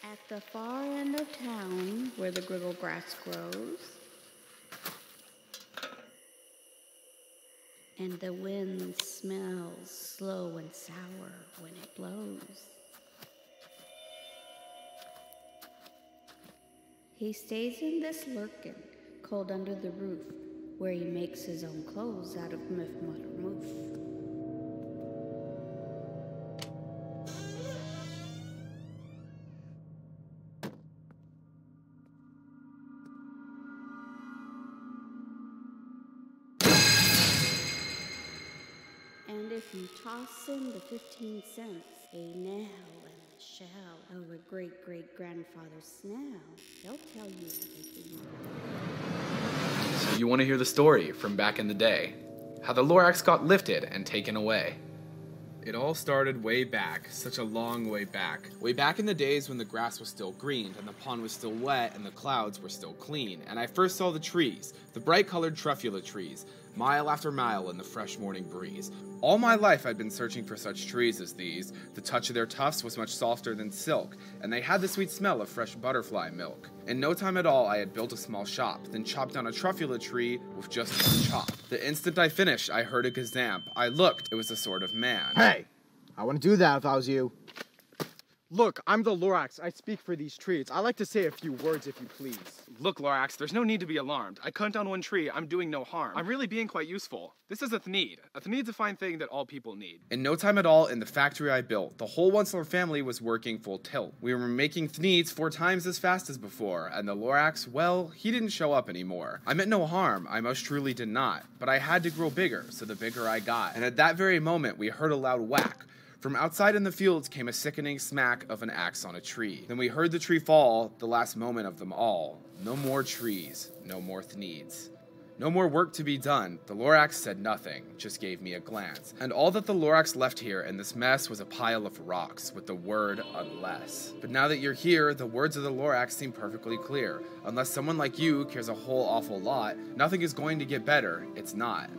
At the far end of town, where the griddle grass grows, and the wind smells slow and sour when it blows, he stays in this lurkin, cold under the roof, where he makes his own clothes out of moof mutter moof. And if you toss in the 15 cents, a nail and the shell of a great-great-grandfather's snail, they'll tell you everything. So you want to hear the story from back in the day, how the Lorax got lifted and taken away. It all started way back, such a long way back. Way back in the days when the grass was still green, and the pond was still wet, and the clouds were still clean. And I first saw the trees, the bright-colored truffula trees, mile after mile in the fresh morning breeze. All my life I'd been searching for such trees as these. The touch of their tufts was much softer than silk, and they had the sweet smell of fresh butterfly milk. In no time at all I had built a small shop, then chopped down a truffula tree with just one chop. The instant I finished, I heard a gazamp. I looked, it was a sort of man. Hey! I wouldn't do that if I was you. Look, I'm the Lorax. I speak for these trees. I'd like to say a few words, if you please. Look, Lorax, there's no need to be alarmed. I cut down one tree, I'm doing no harm. I'm really being quite useful. This is a thneed. A thneed's a fine thing that all people need. In no time at all, in the factory I built, the whole Once-Lore family was working full tilt. We were making thneeds 4 times as fast as before, and the Lorax, well, he didn't show up anymore. I meant no harm, I most truly did not, but I had to grow bigger, so the bigger I got. And at that very moment, we heard a loud whack. From outside in the fields came a sickening smack of an axe on a tree. Then we heard the tree fall, the last moment of them all. No more trees, no more thneeds. No more work to be done. The Lorax said nothing, just gave me a glance. And all that the Lorax left here in this mess was a pile of rocks with the word unless. But now that you're here, the words of the Lorax seem perfectly clear. Unless someone like you cares a whole awful lot, nothing is going to get better. It's not.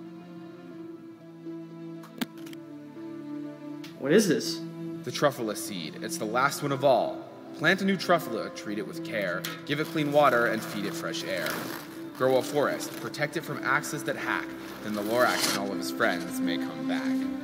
What is this? The truffula seed. It's the last one of all. Plant a new truffula, treat it with care, give it clean water, and feed it fresh air. Grow a forest, protect it from axes that hack, then the Lorax and all of his friends may come back.